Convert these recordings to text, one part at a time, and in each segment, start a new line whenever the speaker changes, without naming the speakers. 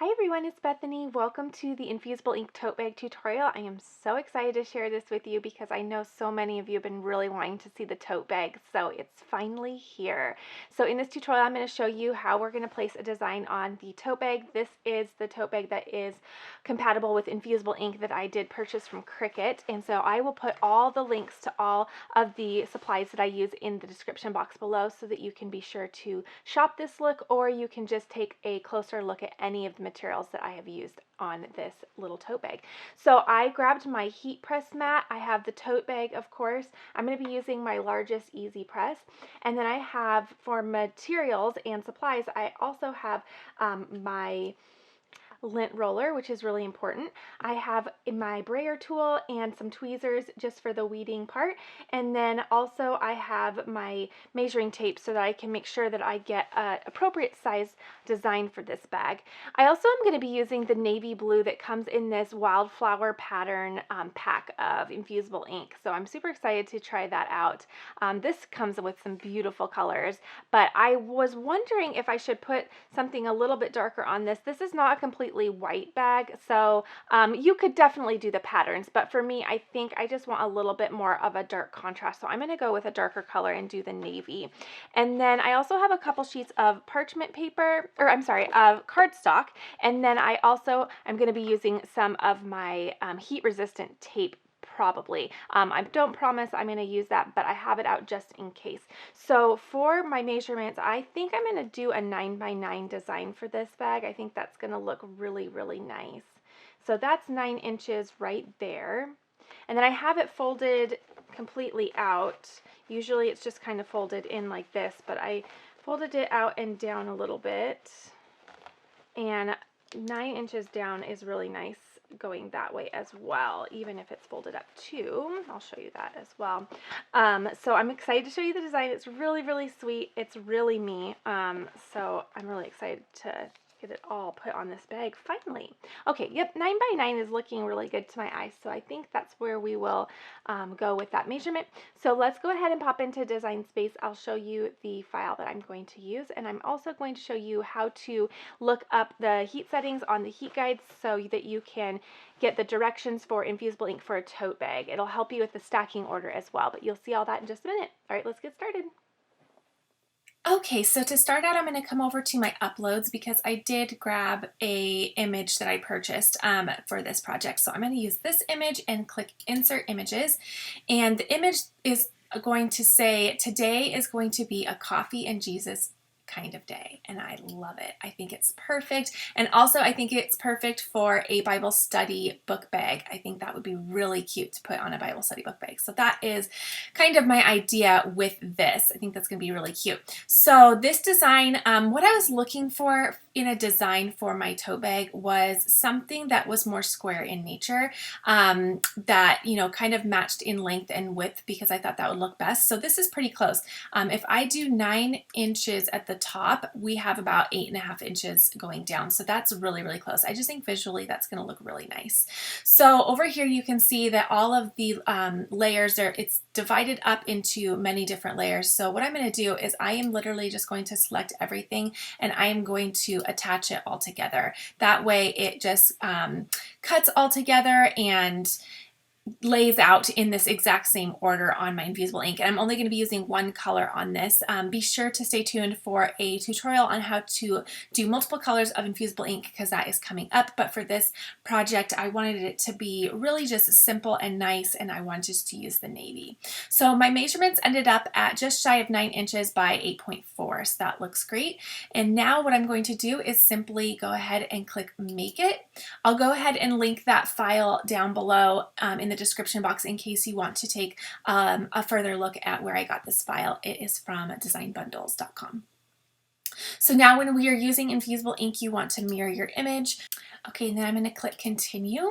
Hi everyone, it's Bethany. Welcome to the Infusible Ink tote bag tutorial. I am so excited to share this with you because I know so many of you have been really wanting to see the tote bag, so it's finally here. So in this tutorial, I'm going to show you how we're going to place a design on the tote bag. This is the tote bag that is compatible with Infusible Ink that I did purchase from Cricut, and so I will put all the links to all of the supplies that I use in the description box below so that you can be sure to shop this look, or you can just take a closer look at any of the materials that I have used on this little tote bag. So I grabbed my heat press mat. I have the tote bag, of course. I'm going to be using my largest EasyPress. And then I have, for materials and supplies, I also have my lint roller, which is really important. I have my brayer tool and some tweezers just for the weeding part. And then also I have my measuring tape so that I can make sure that I get an appropriate size design for this bag. I also am going to be using the navy blue that comes in this wildflower pattern pack of Infusible Ink. So I'm super excited to try that out. This comes with some beautiful colors, but I was wondering if I should put something a little bit darker on this. This is not a completely white bag, so you could definitely do the patterns, but for me, I think I just want a little bit more of a dark contrast, so I'm going to go with a darker color and do the navy. And then I also have a couple sheets of parchment paper, or I'm sorry, of cardstock, and then I also am going to be using some of my heat resistant tape probably. I don't promise I'm going to use that, but I have it out just in case. So for my measurements, I think I'm going to do a 9x9 design for this bag. I think that's going to look really, really nice. So that's 9 inches right there. And then I have it folded completely out. Usually it's just kind of folded in like this, but I folded it out and down a little bit. And 9 inches down is really nice going that way as well, even if it's folded up too. I'll show you that as well. So I'm excited to show you the design. It's really, really sweet. It's really me. So I'm really excited to get it all put on this bag finally. Okay, yep, 9x9 is looking really good to my eyes, so I think that's where we will go with that measurement. So let's go ahead and pop into Design Space. I'll show you the file that I'm going to use, and I'm also going to show you how to look up the heat settings on the heat guides so that you can get the directions for Infusible Ink for a tote bag. It'll help you with the stacking order as well, but you'll see all that in just a minute. All right, let's get started.
Okay, so to start out, I'm going to come over to my uploads because I did grab a image that I purchased for this project. So I'm going to use this image and click Insert Images. And the image is going to say, today is going to be a coffee and Jesus kind of day, and I love it. I think it's perfect, and also I think it's perfect for a Bible study book bag. I think that would be really cute to put on a Bible study book bag. So that is kind of my idea with this. I think that's going to be really cute. So this design, what I was looking for in a design for my tote bag was something that was more square in nature, that, you know, kind of matched in length and width because I thought that would look best. So this is pretty close. If I do 9 inches at the top, we have about 8.5 inches going down. So that's really, really close. I just think visually that's going to look really nice. So over here you can see that all of the layers are, it's divided up into many different layers. So what I'm going to do is I am literally just going to select everything and I am going to attach it all together. That way it just cuts all together and lays out in this exact same order on my Infusible Ink. And I'm only going to be using one color on this. Be sure to stay tuned for a tutorial on how to do multiple colors of Infusible Ink because that is coming up. But for this project, I wanted it to be really just simple and nice, and I wanted just to use the navy. So my measurements ended up at just shy of 9 inches by 8.4. So that looks great. And now what I'm going to do is simply go ahead and click Make It. I'll go ahead and link that file down below in the description box in case you want to take a further look at where I got this file. It is from designbundles.com. So now when we are using Infusible Ink, you want to mirror your image. Okay, and then I'm going to click Continue.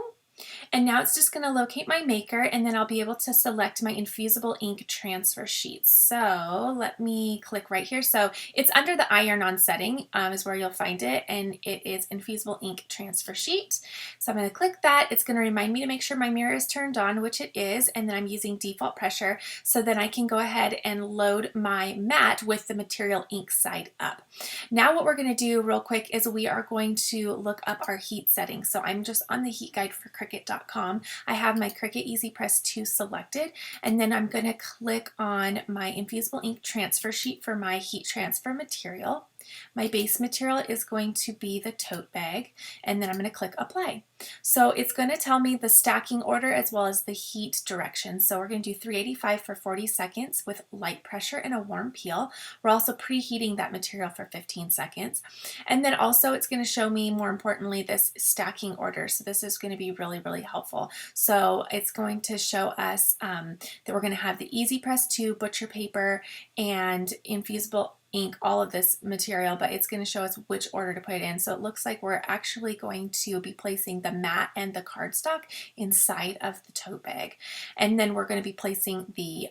And now it's just going to locate my maker, and then I'll be able to select my Infusible Ink transfer sheet. So let me click right here. So it's under the iron-on setting is where you'll find it, and it is Infusible Ink transfer sheet. So I'm going to click that. It's going to remind me to make sure my mirror is turned on, which it is, and then I'm using default pressure, so then I can go ahead and load my mat with the material ink side up. Now what we're going to do real quick is we are going to look up our heat settings. So I'm just on the heat guide for Cricut.com. I have my Cricut EasyPress 2 selected, and then I'm going to click on my Infusible Ink transfer sheet for my heat transfer material. My base material is going to be the tote bag, and then I'm going to click apply. So it's going to tell me the stacking order as well as the heat direction. So we're going to do 385 for 40 seconds with light pressure and a warm peel. We're also preheating that material for 15 seconds. And then also it's going to show me, more importantly, this stacking order. So this is going to be really, really helpful. So it's going to show us that we're going to have the EasyPress 2 butcher paper and Infusible Ink, all of this material, but it's going to show us which order to put it in. So it looks like we're actually going to be placing the mat and the cardstock inside of the tote bag. And then we're going to be placing the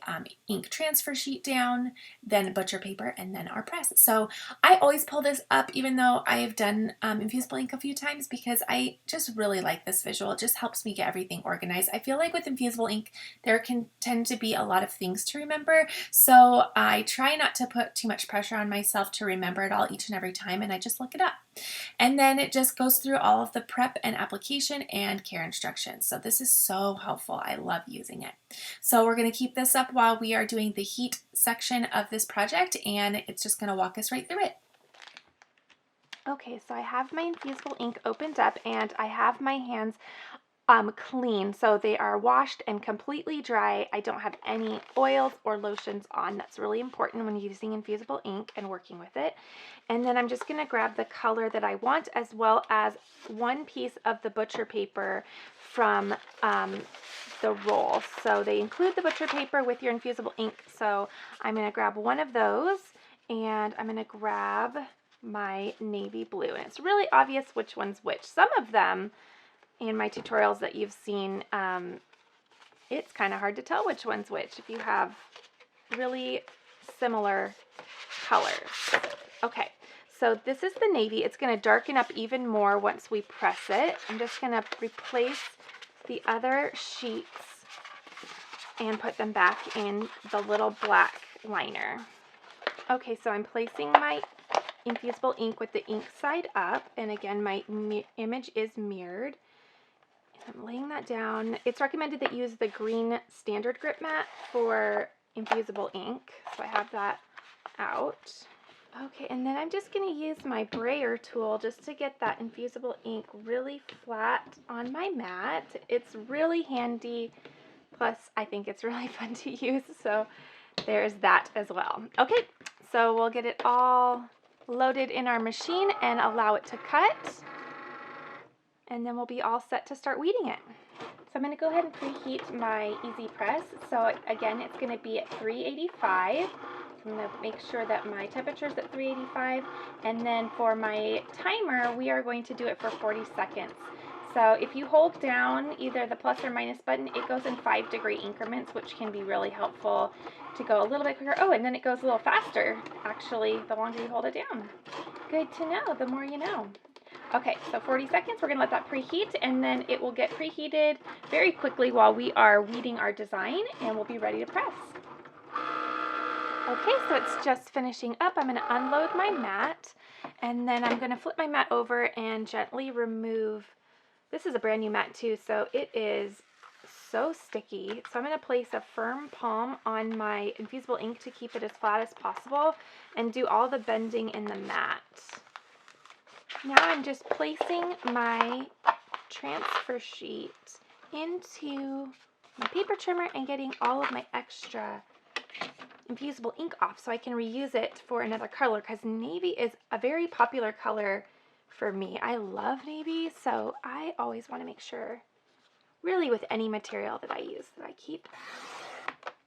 ink transfer sheet down, then butcher paper, and then our press. So I always pull this up, even though I have done Infusible Ink a few times, because I just really like this visual. It just helps me get everything organized. I feel like with Infusible Ink, there can tend to be a lot of things to remember. So I try not to put too much pressure on myself to remember it all each and every time, and I just look it up. And then it just goes through all of the prep and application and care instructions. So this is so helpful. I love using it. So we're going to keep this up while we are doing the heat section of this project, and it's just going to walk us right through it.
Okay, so I have my Infusible Ink opened up, and I have my hands clean, so they are washed and completely dry. I don't have any oils or lotions on. That's really important when using Infusible Ink and working with it. And then I'm just going to grab the color that I want, as well as one piece of the butcher paper from the roll. So they include the butcher paper with your Infusible Ink. So I'm going to grab one of those, and I'm going to grab my navy blue. And it's really obvious which one's which. Some of them in my tutorials that you've seen, it's kind of hard to tell which one's which if you have really similar colors. Okay, so this is the navy. It's going to darken up even more once we press it. I'm just going to replace the other sheets and put them back in the little black liner. Okay, so I'm placing my Infusible Ink with the ink side up, and again, my image is mirrored. I'm laying that down. It's recommended that you use the green standard grip mat for Infusible Ink, so I have that out. Okay, and then I'm just going to use my brayer tool just to get that Infusible Ink really flat on my mat. It's really handy, plus I think it's really fun to use, so there's that as well. Okay, so we'll get it all loaded in our machine and allow it to cut, and then we'll be all set to start weeding it. So I'm going to go ahead and preheat my EasyPress. So again, it's going to be at 385. I'm going to make sure that my temperature is at 385, and then for my timer, we are going to do it for 40 seconds. So if you hold down either the plus or minus button, it goes in 5-degree increments, which can be really helpful to go a little bit quicker. Oh, and then it goes a little faster, actually, the longer you hold it down. Good to know, the more you know. Okay, so 40 seconds, we're going to let that preheat, and then it will get preheated very quickly while we are weeding our design, and we'll be ready to press. Okay, so it's just finishing up. I'm going to unload my mat, and then I'm going to flip my mat over and gently remove. This is a brand new mat too, so it is so sticky. So I'm going to place a firm palm on my Infusible Ink to keep it as flat as possible and do all the bending in the mat. Now I'm just placing my transfer sheet into my paper trimmer and getting all of my extra Infusible Ink off so I can reuse it for another color, because navy is a very popular color for me. I love navy, so I always want to make sure, really with any material that I use, that I keep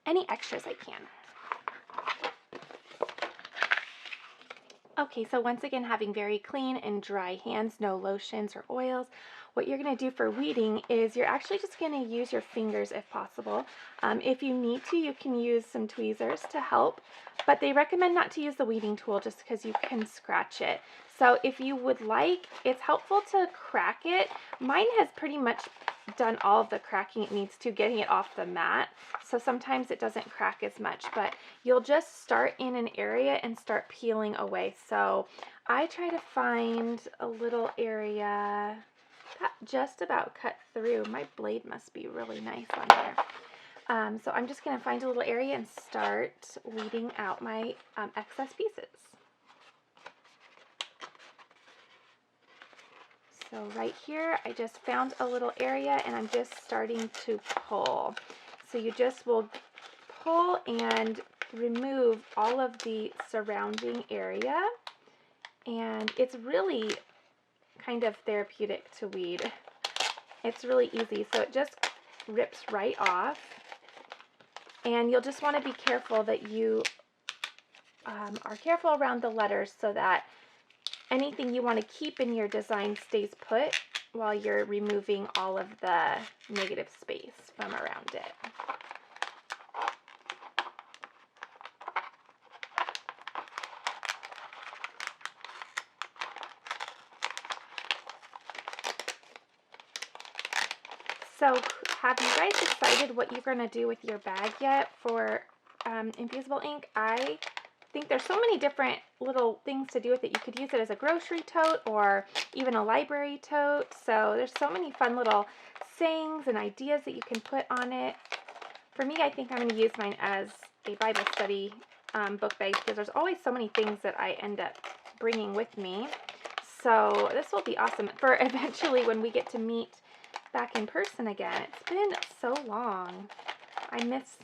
any extras I can. Okay, so once again, having very clean and dry hands, no lotions or oils, what you're going to do for weeding is you're actually just going to use your fingers if possible. If you need to, you can use some tweezers to help, but they recommend not to use the weeding tool just because you can scratch it. So if you would like, it's helpful to crack it. Mine has pretty much done all of the cracking it needs to, getting it off the mat. So sometimes it doesn't crack as much, but you'll just start in an area and start peeling away. So I try to find a little area that just about cut through. My blade must be really nice on there. So I'm just going to find a little area and start weeding out my excess pieces. So right here, I just found a little area and I'm just starting to pull. So you just will pull and remove all of the surrounding area. And it's really kind of therapeutic to weed. It's really easy. So it just rips right off. And you'll just want to be careful that you are careful around the letters so that anything you want to keep in your design stays put while you're removing all of the negative space from around it. So have you guys decided what you're going to do with your bag yet for Infusible Ink? I think there's so many different little things to do with it. You could use it as a grocery tote or even a library tote. So there's so many fun little sayings and ideas that you can put on it. For me, I think I'm going to use mine as a Bible study book bag because there's always so many things that I end up bringing with me. So this will be awesome for eventually when we get to meet back in person again. It's been so long. I miss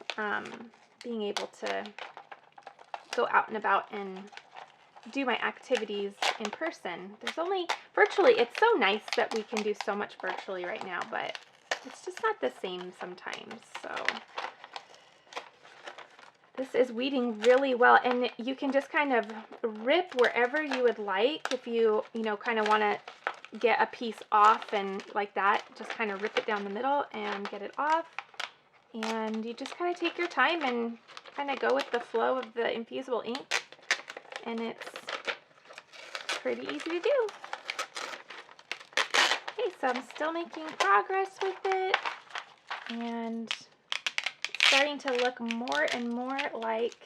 being able to go out and about and do my activities in person. There's only virtually, it's so nice that we can do so much virtually right now, but it's just not the same sometimes. So this is weeding really well, and you can just kind of rip wherever you would like. If you kind of want to get a piece off and like that, just kind of rip it down the middle and get it off. And you just kind of take your time and kind of go with the flow of the Infusible ink, and it's pretty easy to do. Okay, so I'm still making progress with it, and it's starting to look more and more like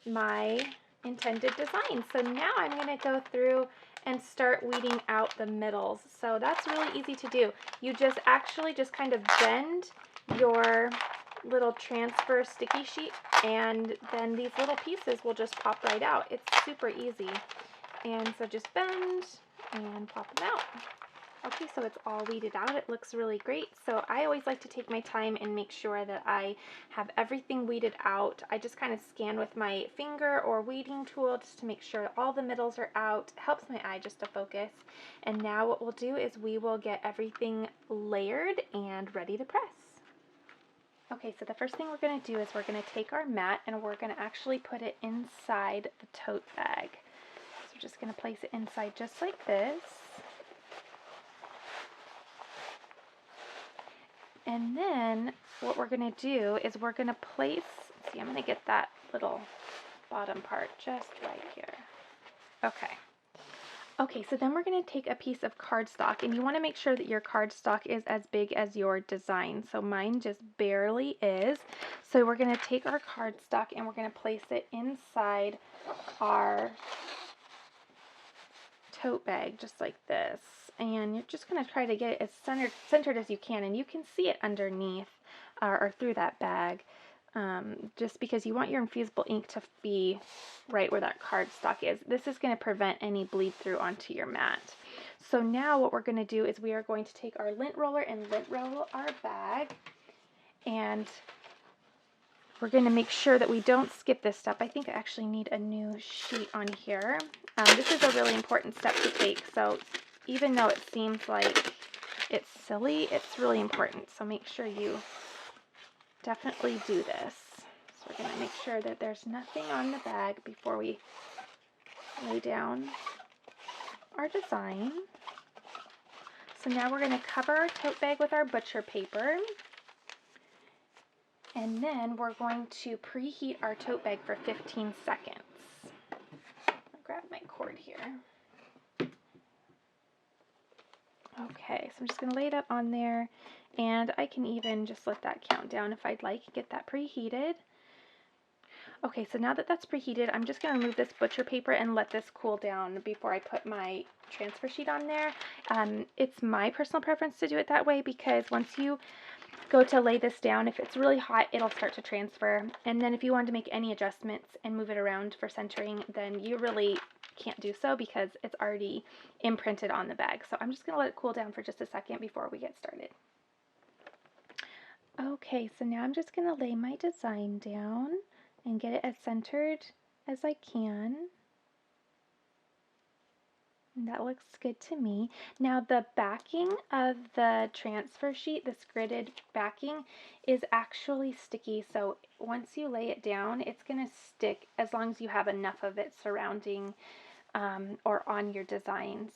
my intended design. So now I'm going to go through and start weeding out the middles. So that's really easy to do. You just actually just kind of bend your little transfer sticky sheet, and then these little pieces will just pop right out. It's super easy. And so just bend and pop them out. Okay, so it's all weeded out. It looks really great. So I always like to take my time and make sure that I have everything weeded out. I just kind of scan with my finger or weeding tool just to make sure all the middles are out. It helps my eye just to focus. And now what we'll do is we will get everything layered and ready to press. Okay, so the first thing we're going to do is we're going to take our mat and we're going to actually put it inside the tote bag. So we're just going to place it inside just like this. And then what we're going to do is we're going to place, see, I'm going to get that little bottom part just right here. Okay. Okay, so then we're going to take a piece of cardstock, and you want to make sure that your cardstock is as big as your design. So mine just barely is. So we're going to take our cardstock and we're going to place it inside our tote bag just like this. And you're just going to try to get it as centered as you can, and you can see it underneath or through that bag, just because you want your infusible ink to be right where that cardstock is. This is going to prevent any bleed through onto your mat. So now what we're going to do is we are going to take our lint roller and lint roll our bag, and we're going to make sure that we don't skip this step. I think I actually need a new sheet on here. This is a really important step to take, so even though it seems like it's silly, it's really important. So make sure you definitely do this. So we're going to make sure that there's nothing on the bag before we lay down our design. So now we're going to cover our tote bag with our butcher paper. And then we're going to preheat our tote bag for 15 seconds. I'll grab my cord here. Okay, so I'm just going to lay it up on there, and I can even just let that count down if I'd like, get that preheated. Okay, so now that that's preheated, I'm just going to remove this butcher paper and let this cool down before I put my transfer sheet on there. It's my personal preference to do it that way because once you go to lay this down, if it's really hot, it'll start to transfer. And then if you want to make any adjustments and move it around for centering, then you really can't do so because it's already imprinted on the bag. So I'm just going to let it cool down for just a second before we get started. Okay, so now I'm just going to lay my design down and get it as centered as I can. And that looks good to me. Now the backing of the transfer sheet, this gridded backing, is actually sticky. So once you lay it down, it's going to stick as long as you have enough of it surrounding or on your designs.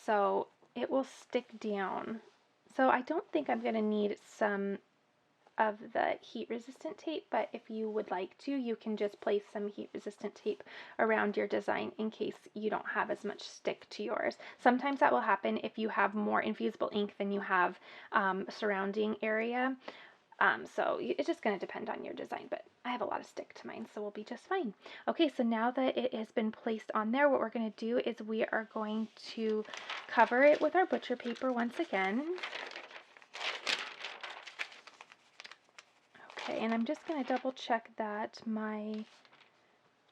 So it will stick down. So I don't think I'm going to need some of the heat resistant tape, but if you would like to, you can just place some heat resistant tape around your design in case you don't have as much stick to yours. Sometimes that will happen if you have more infusible ink than you have surrounding area. So it's just going to depend on your design, but I have a lot of stick to mine, so we'll be just fine. Okay, so now that it has been placed on there, what we're going to do is we are going to cover it with our butcher paper once again. Okay, and I'm just going to double check that my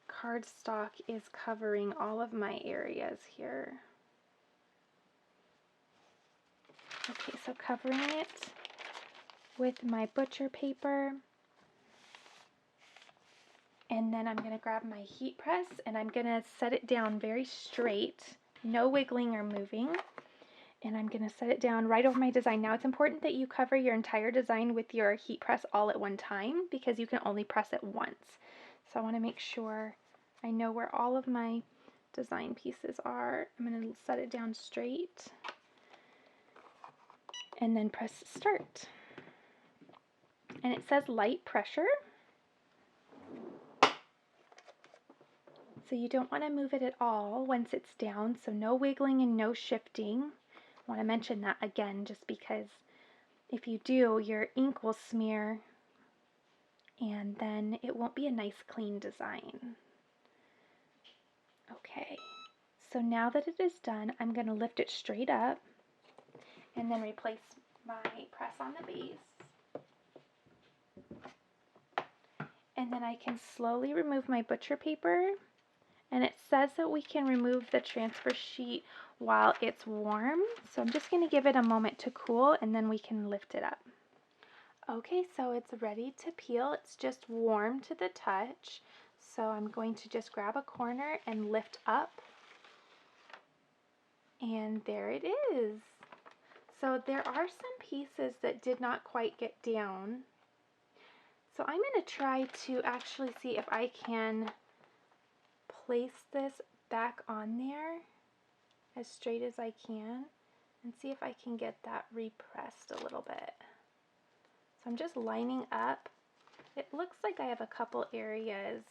cardstock is covering all of my areas here. Okay, so covering it with my butcher paper. And then I'm going to grab my heat press and I'm going to set it down very straight, no wiggling or moving. And I'm going to set it down right over my design. Now it's important that you cover your entire design with your heat press all at one time because you can only press it once. So I want to make sure I know where all of my design pieces are. I'm going to set it down straight and then press start. And it says light pressure. So you don't want to move it at all once it's down, so no wiggling and no shifting. I want to mention that again just because if you do, your ink will smear and then it won't be a nice clean design. Okay, so now that it is done, I'm going to lift it straight up and then replace my press on the base. And then I can slowly remove my butcher paper. And it says that we can remove the transfer sheet while it's warm. So I'm just going to give it a moment to cool and then we can lift it up. Okay, so it's ready to peel. It's just warm to the touch. So I'm going to just grab a corner and lift up. And there it is. So there are some pieces that did not quite get down. So I'm going to try to actually see if I can place this back on there as straight as I can and see if I can get that repressed a little bit. So I'm just lining up. It looks like I have a couple areas.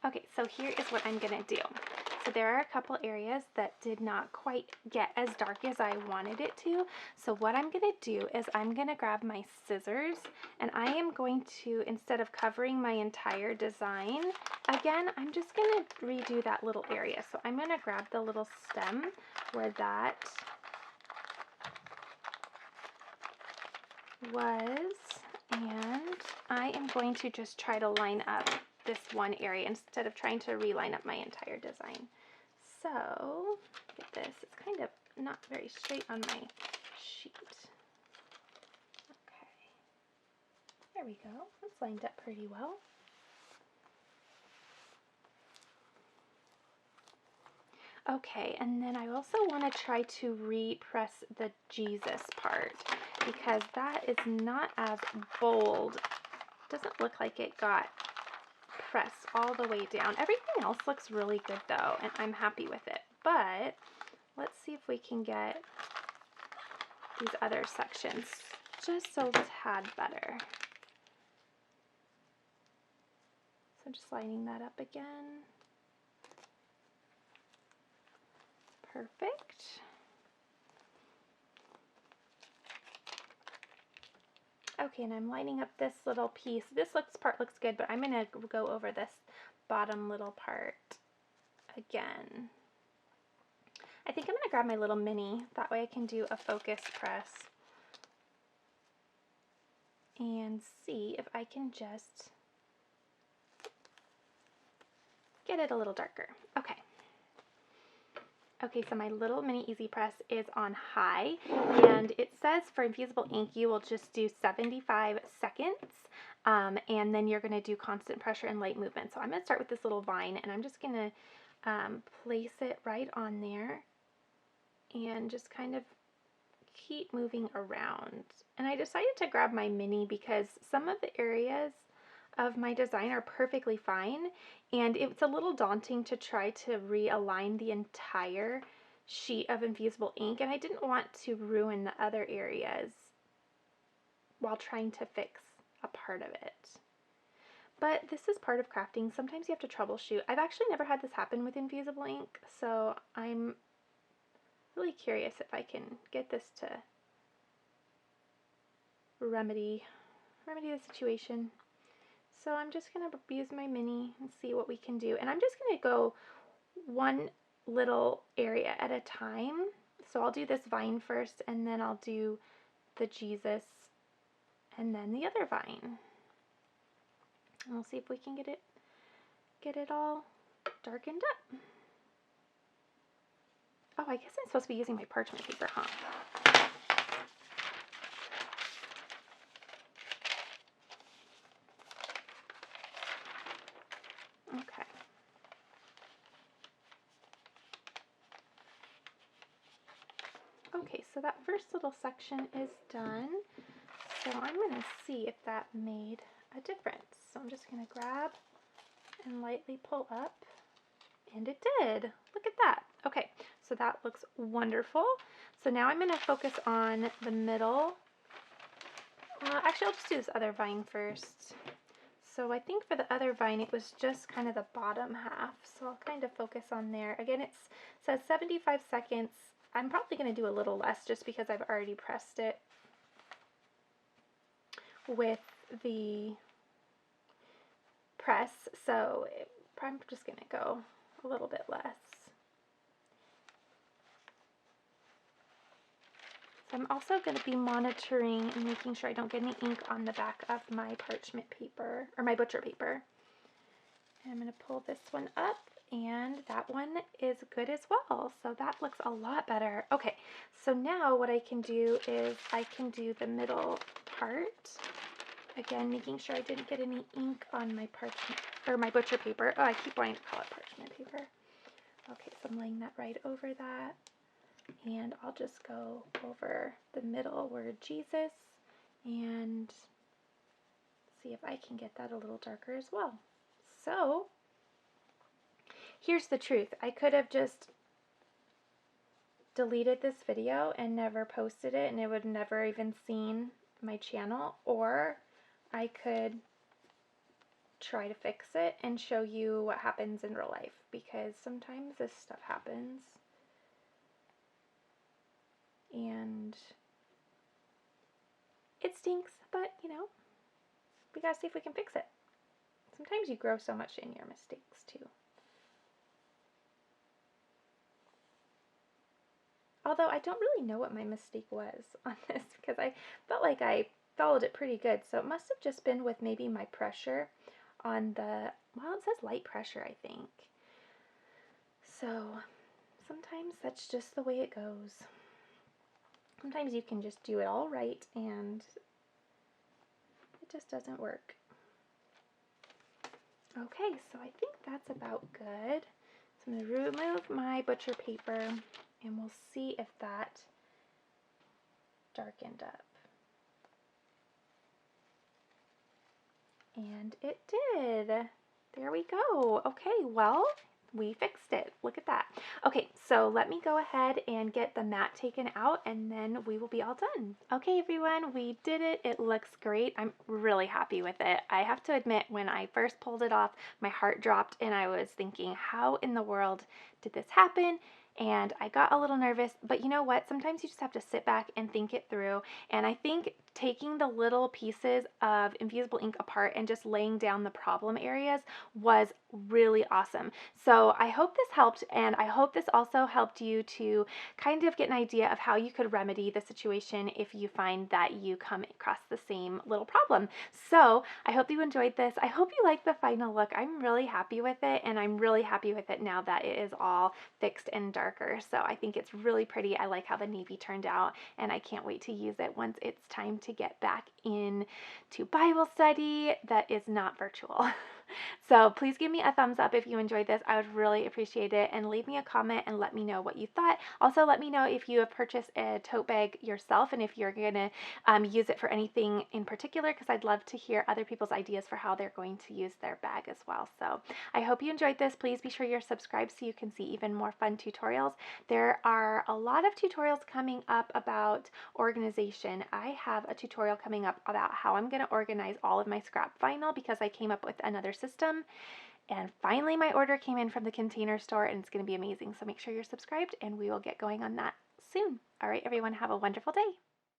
Okay, so here is what I'm going to do. So there are a couple areas that did not quite get as dark as I wanted it to. So what I'm going to do is I'm going to grab my scissors and I am going to, instead of covering my entire design, again, I'm just going to redo that little area. So I'm going to grab the little stem where that was, and I am going to just try to line up this one area instead of trying to reline up my entire design. So, get this, it's kind of not very straight on my sheet. Okay, there we go, it's lined up pretty well. Okay, and then I also want to try to repress the Jesus part because that is not as bold. Doesn't look like it got press all the way down. Everything else looks really good though, and I'm happy with it. But let's see if we can get these other sections just a tad better. So just lining that up again. Perfect. Okay, and I'm lining up this little piece. This part looks good, but I'm going to go over this bottom little part again. I think I'm going to grab my little mini. That way I can do a focus press and see if I can just get it a little darker. Okay. Okay, so my little mini EasyPress is on high, and it says for Infusible Ink you will just do 75 seconds, and then you're going to do constant pressure and light movement. So I'm going to start with this little vine, and I'm just going to place it right on there and just kind of keep moving around. And I decided to grab my mini because some of the areas of my design are perfectly fine, and it's a little daunting to try to realign the entire sheet of Infusible Ink, and I didn't want to ruin the other areas while trying to fix a part of it. But this is part of crafting. Sometimes you have to troubleshoot. I've actually never had this happen with Infusible Ink, so I'm really curious if I can get this to remedy the situation. So I'm just going to use my mini and see what we can do. And I'm just going to go one little area at a time. So I'll do this vine first, and then I'll do the Jesus, and then the other vine. And we'll see if we can get it all darkened up. Oh, I guess I'm supposed to be using my parchment paper, huh? Okay. Okay, so that first little section is done. So I'm going to see if that made a difference. So I'm just going to grab and lightly pull up, and it did. Look at that. Okay, so that looks wonderful. So now I'm going to focus on the middle. Actually, I'll just do this other vine first. So I think for the other vine, it was just kind of the bottom half. So I'll kind of focus on there. Again, it says 75 seconds. I'm probably going to do a little less just because I've already pressed it with the press. So I'm just going to go a little bit less. So I'm also going to be monitoring and making sure I don't get any ink on the back of my parchment paper, or my butcher paper. And I'm going to pull this one up, and that one is good as well. So that looks a lot better. Okay, so now what I can do is I can do the middle part. Again, making sure I didn't get any ink on my parchment, or my butcher paper. Oh, I keep wanting to call it parchment paper. Okay, so I'm laying that right over that. And I'll just go over the middle word Jesus and see if I can get that a little darker as well. So here's the truth. I could have just deleted this video and never posted it, and it would never even seen my channel, or I could try to fix it and show you what happens in real life, because sometimes this stuff happens. And it stinks, but you know, we gotta see if we can fix it. Sometimes you grow so much in your mistakes too. Although I don't really know what my mistake was on this, because I felt like I followed it pretty good. So it must have just been with maybe my pressure on the, well, it says light pressure, I think. So sometimes that's just the way it goes. Sometimes you can just do it all right and it just doesn't work. Okay, so I think that's about good. So I'm going to remove my butcher paper and we'll see if that darkened up. And it did. There we go. Okay, well, we fixed it. Look at that. Okay, so let me go ahead and get the mat taken out and then we will be all done. Okay, everyone, we did it. It looks great. I'm really happy with it. I have to admit, when I first pulled it off, my heart dropped and I was thinking, how in the world did this happen? And I got a little nervous, but you know what? Sometimes you just have to sit back and think it through. And I think taking the little pieces of Infusible ink apart and just laying down the problem areas was really awesome. So I hope this helped, and I hope this also helped you to kind of get an idea of how you could remedy the situation if you find that you come across the same little problem. So I hope you enjoyed this. I hope you like the final look. I'm really happy with it, and I'm really happy with it now that it is all fixed and darker. So I think it's really pretty. I like how the navy turned out, and I can't wait to use it once it's time to get back in to Bible study that is not virtual. So please give me a thumbs up if you enjoyed this. I would really appreciate it, and leave me a comment and let me know what you thought. Also, let me know if you have purchased a tote bag yourself and if you're going to use it for anything in particular, because I'd love to hear other people's ideas for how they're going to use their bag as well. So I hope you enjoyed this. Please be sure you're subscribed so you can see even more fun tutorials. There are a lot of tutorials coming up about organization. I have a tutorial coming up about how I'm going to organize all of my scrap vinyl because I came up with another system. And finally, my order came in from the Container Store, and it's going to be amazing. So make sure you're subscribed, and we will get going on that soon. All right, everyone, have a wonderful day.